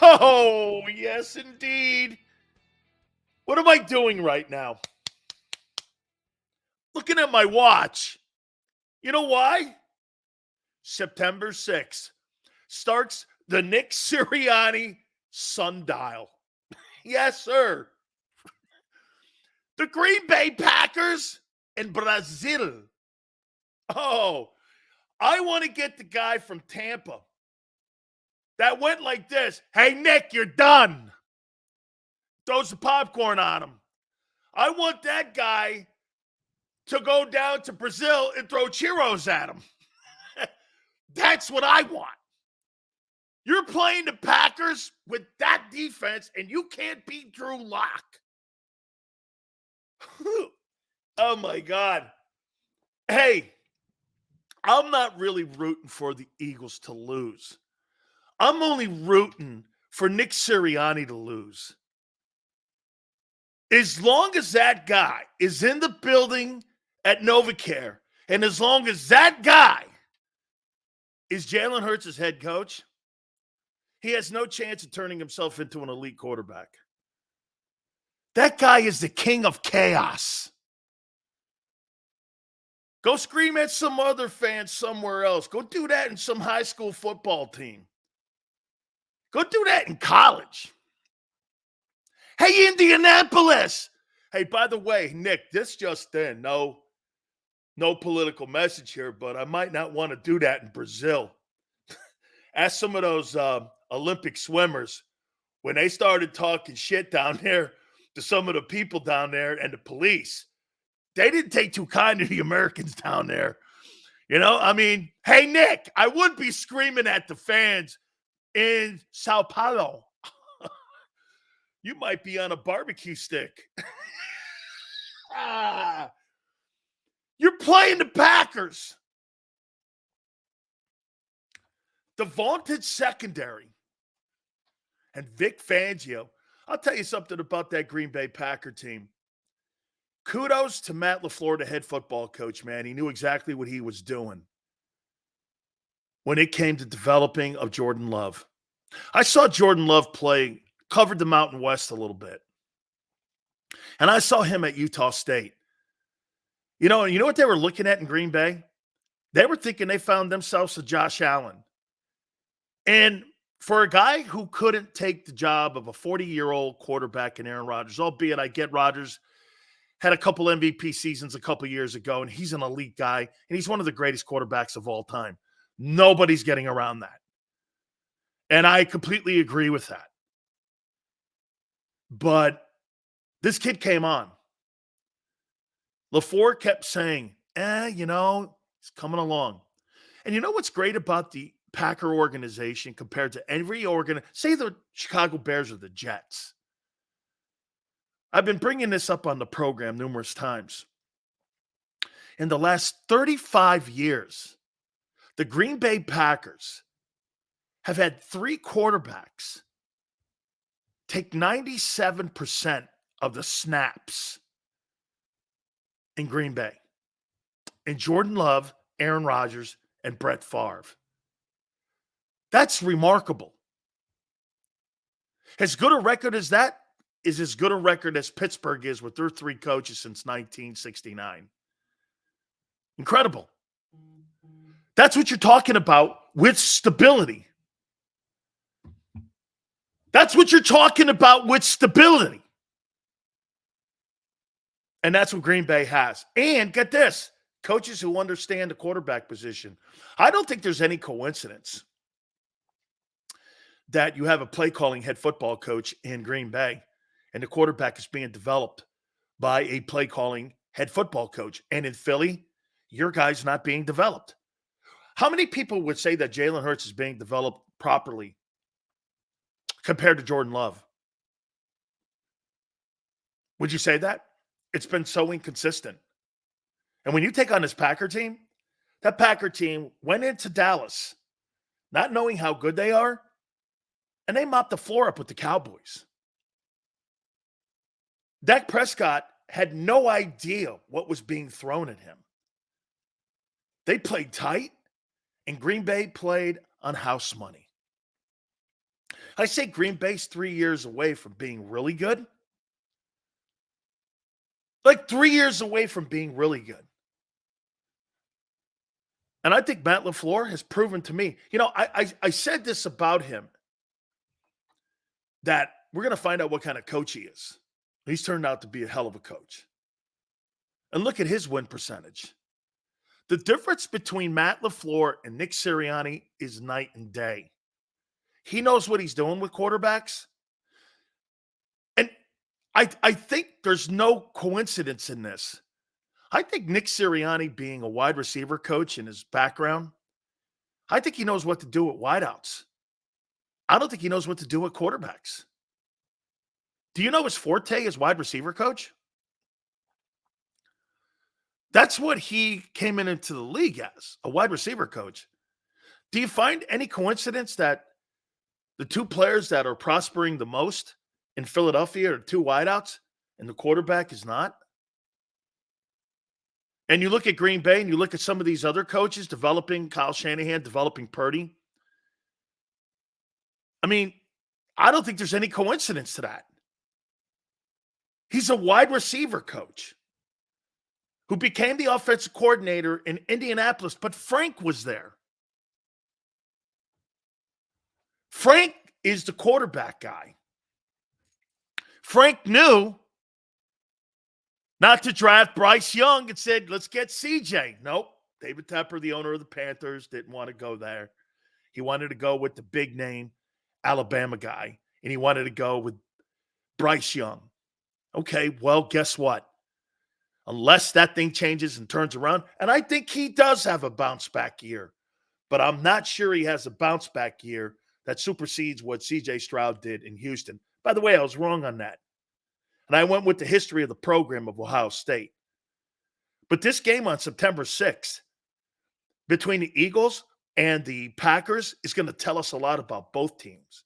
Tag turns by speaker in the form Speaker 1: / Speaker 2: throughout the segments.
Speaker 1: Oh, yes, indeed. What am I doing right now? Looking at my watch. You know why? September 6th starts the Nick Sirianni sundial. Yes, sir. The Green Bay Packers in Brazil. Oh, I want to get the guy from Tampa that went like this. Hey, Nick, you're done. Throws the popcorn on him. I want that guy to go down to Brazil and throw churros at him. That's what I want. You're playing the Packers with that defense, and you can't beat Drew Lock. Oh, my God. Hey, I'm not really rooting for the Eagles to lose. I'm only rooting for Nick Sirianni to lose. As long as that guy is in the building at NovaCare, and as long as that guy is Jalen Hurts' head coach, he has no chance of turning himself into an elite quarterback. That guy is the king of chaos. Go scream at some other fans somewhere else. Go do that in some high school football team. Go do that in college. Hey, Indianapolis. Hey, by the way, Nick, this just in. No political message here, but I might not want to do that in Brazil. Ask some of those Olympic swimmers when they started talking shit down there to some of the people down there and the police. They didn't take too kind to the Americans down there. You know, I mean, hey, Nick, I would be screaming at the fans in Sao Paulo. You might be on a barbecue stick. You're playing the Packers. The vaunted secondary. And Vic Fangio. I'll tell you something about that Green Bay Packer team. Kudos to Matt LaFleur, the head football coach, man. He knew exactly what he was doing when it came to developing of Jordan Love. I saw Jordan Love play, covered the Mountain West a little bit. And I saw him at Utah State. You know what they were looking at in Green Bay? They were thinking they found themselves a Josh Allen. And for a guy who couldn't take the job of a 40-year-old quarterback in Aaron Rodgers, albeit I get Rodgers had a couple MVP seasons a couple years ago, and he's an elite guy, and he's one of the greatest quarterbacks of all time. Nobody's getting around that. And I completely agree with that. But this kid came on. LaFleur kept saying, he's coming along. And you know what's great about the Packer organization compared to every say the Chicago Bears or the Jets? I've been bringing this up on the program numerous times. In the last 35 years, the Green Bay Packers have had 3 quarterbacks take 97% of the snaps in Green Bay. And Jordan Love, Aaron Rodgers, and Brett Favre. That's remarkable. As good a record as that is as good a record as Pittsburgh is with their 3 coaches since 1969. Incredible. That's what you're talking about with stability. That's what you're talking about with stability. And that's what Green Bay has. And get this, coaches who understand the quarterback position. I don't think there's any coincidence that you have a play-calling head football coach in Green Bay and the quarterback is being developed by a play-calling head football coach. And in Philly, your guy's not being developed. How many people would say that Jalen Hurts is being developed properly compared to Jordan Love? Would you say that? It's been so inconsistent. And when you take on this Packer team, that Packer team went into Dallas not knowing how good they are, and they mopped the floor up with the Cowboys. Dak Prescott had no idea what was being thrown at him. They played tight, and Green Bay played on house money. I say Green Bay's 3 years away from being really good. Like 3 years away from being really good. And I think Matt LaFleur has proven to me, I said this about him, that we're going to find out what kind of coach he is. He's turned out to be a hell of a coach. And look at his win percentage. The difference between Matt LaFleur and Nick Sirianni is night and day. He knows what he's doing with quarterbacks. And I think there's no coincidence in this. I think Nick Sirianni, being a wide receiver coach in his background, I think he knows what to do with wideouts. I don't think he knows what to do with quarterbacks. Do you know his forte is wide receiver coach? That's what he came into the league as, a wide receiver coach. Do you find any coincidence that the two players that are prospering the most in Philadelphia are two wideouts and the quarterback is not? And you look at Green Bay and you look at some of these other coaches developing Kyle Shanahan, developing Purdy. I mean, I don't think there's any coincidence to that. He's a wide receiver coach who became the offensive coordinator in Indianapolis, but Frank was there. Frank is the quarterback guy. Frank knew not to draft Bryce Young and said, let's get CJ. Nope. David Tepper, the owner of the Panthers, didn't want to go there. He wanted to go with the big name Alabama guy, and he wanted to go with Bryce Young. Okay, well, guess what? Unless that thing changes and turns around, and I think he does have a bounce-back year, but I'm not sure he has a bounce-back year that supersedes what C.J. Stroud did in Houston. By the way, I was wrong on that. And I went with the history of the program of Ohio State. But this game on September 6th between the Eagles and the Packers is going to tell us a lot about both teams,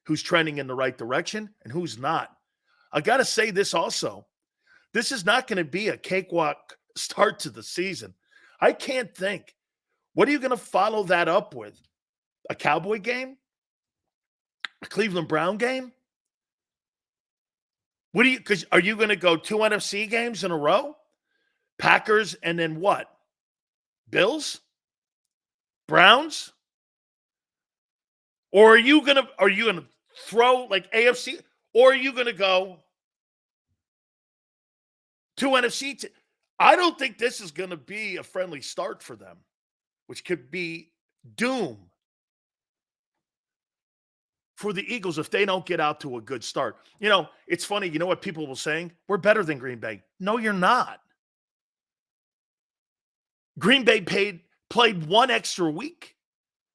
Speaker 1: who's trending in the right direction and who's not. I got to say this also. This is not going to be a cakewalk start to the season. I can't think. What are you going to follow that up with? A Cowboy game? A Cleveland Brown game? Because are you going to go 2 NFC games in a row? Packers and then what? Bills? Browns? Or are you going to throw like AFC? Or are you going to go 2 NFC? I don't think this is going to be a friendly start for them, which could be doom for the Eagles if they don't get out to a good start. It's funny. You know what people were saying? We're better than Green Bay. No, you're not. Green Bay played 1 extra week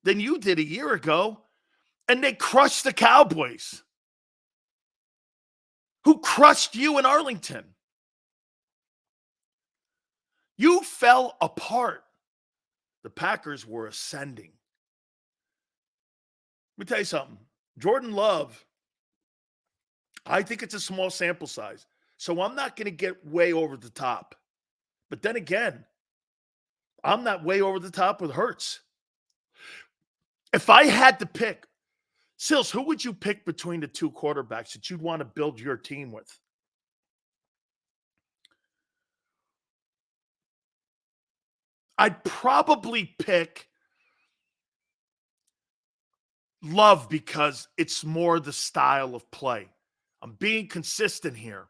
Speaker 1: than you did a year ago, and they crushed the Cowboys, who crushed you in Arlington. You fell apart. The Packers were ascending. Let me tell you something. Jordan Love, I think it's a small sample size, so I'm not going to get way over the top. But then again, I'm not way over the top with Hurts. If I had to pick, Sills, who would you pick between the two quarterbacks that you'd want to build your team with? I'd probably pick Love because it's more the style of play. I'm being consistent here.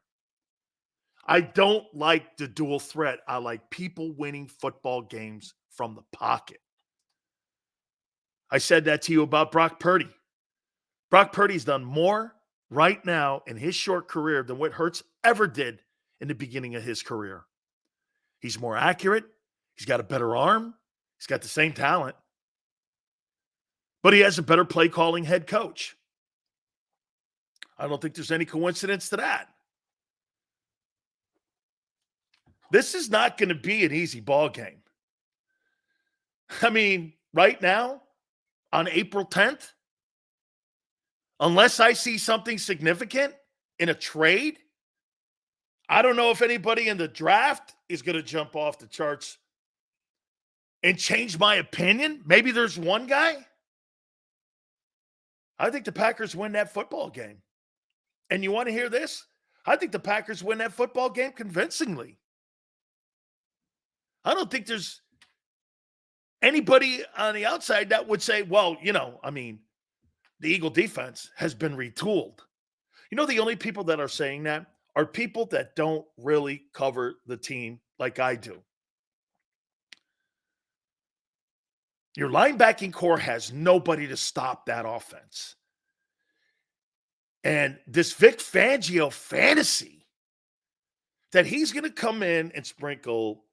Speaker 1: I don't like the dual threat. I like people winning football games from the pocket. I said that to you about Brock Purdy. Brock Purdy's done more right now in his short career than what Hurts ever did in the beginning of his career. He's more accurate. He's got a better arm. He's got the same talent. But he has a better play-calling head coach. I don't think there's any coincidence to that. This is not going to be an easy ball game. I mean, right now, on April 10th, unless I see something significant in a trade, I don't know if anybody in the draft is going to jump off the charts and change my opinion. Maybe there's one guy. I think the Packers win that football game. And you want to hear this? I think the Packers win that football game convincingly. I don't think there's anybody on the outside that would say, well, the Eagle defense has been retooled. The only people that are saying that are people that don't really cover the team like I do. Your linebacking core has nobody to stop that offense. And this Vic Fangio fantasy that he's going to come in and sprinkle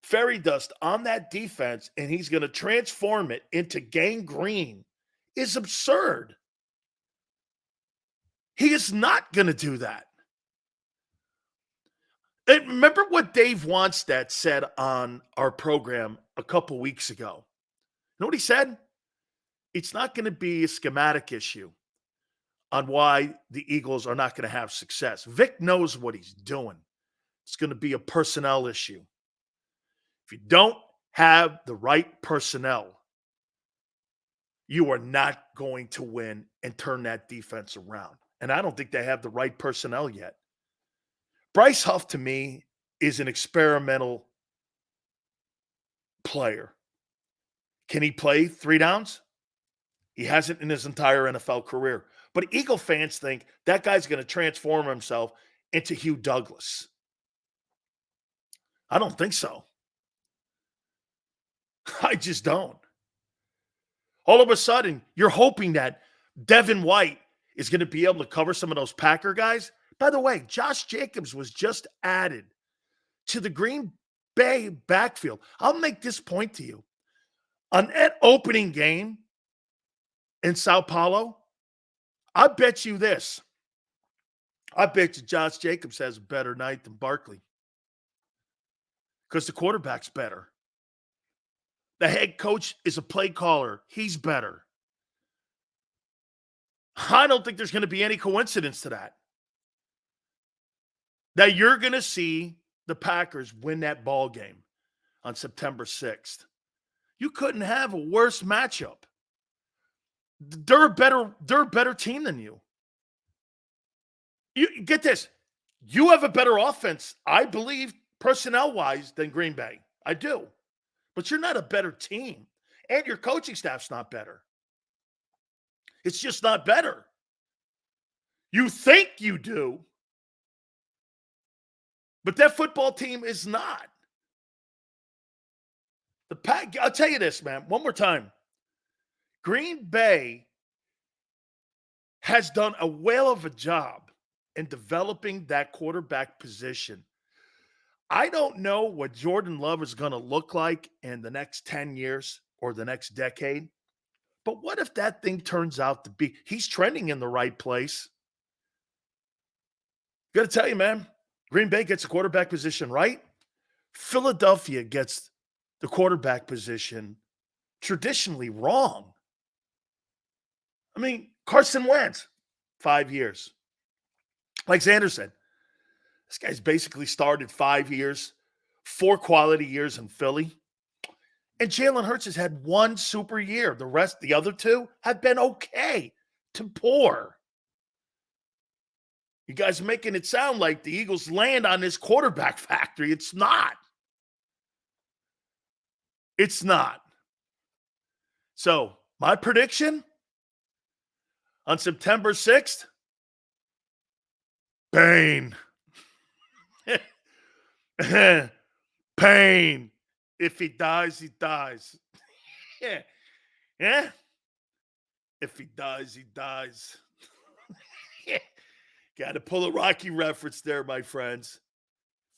Speaker 1: fairy dust on that defense and he's going to transform it into gangrene is absurd. He is not going to do that. And remember what Dave Wanstead said on our program a couple weeks ago? You know what he said? It's not going to be a schematic issue on why the Eagles are not going to have success. Vic knows what he's doing. It's going to be a personnel issue. If you don't have the right personnel, you are not going to win and turn that defense around. And I don't think they have the right personnel yet. Bryce Huff, to me, is an experimental player. Can he play 3 downs? He hasn't in his entire NFL career. But Eagle fans think that guy's going to transform himself into Hugh Douglas. I don't think so. I just don't. All of a sudden, you're hoping that Devin White is going to be able to cover some of those Packer guys. By the way, Josh Jacobs was just added to the Green Bay backfield. I'll make this point to you. On that opening game in Sao Paulo, I bet you this. I bet you Josh Jacobs has a better night than Barkley because the quarterback's better. The head coach is a play caller. He's better. I don't think there's going to be any coincidence to that. That you're going to see the Packers win that ball game on September 6th. You couldn't have a worse matchup. They're a better team than you. You get this. You have a better offense, I believe, personnel-wise, than Green Bay. I do. But you're not a better team. And your coaching staff's not better. It's just not better. You think you do, but that football team is not. I'll tell you this, man, one more time. Green Bay has done a whale of a job in developing that quarterback position. I don't know what Jordan Love is going to look like in the next 10 years or the next decade. But what if that thing turns out to be, he's trending in the right place. Got to tell you, man, Green Bay gets the quarterback position right. Philadelphia gets the quarterback position traditionally wrong. I mean, Carson Wentz, 5 years. Like Xander said, this guy's basically started 5 years, 4 quality years in Philly. And Jalen Hurts has had 1 super year. The other 2 have been okay to poor. You guys are making it sound like the Eagles land on this quarterback factory. It's not. It's not. So, my prediction on September 6th, pain. Pain. If he dies, he dies. Yeah. Yeah. If he dies, he dies. Yeah. Got to pull a Rocky reference there, my friends.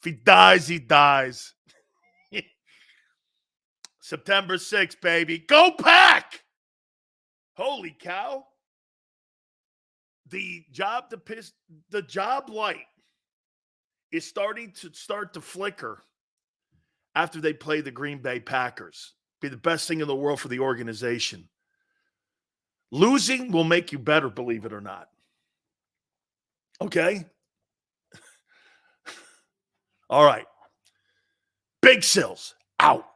Speaker 1: If he dies, he dies. September 6th, baby. Go Pack! Holy cow. The job light is starting to flicker after they play the Green Bay Packers. Be the best thing in the world for the organization. Losing will make you better, believe it or not. Okay? All right. Big Sills, out.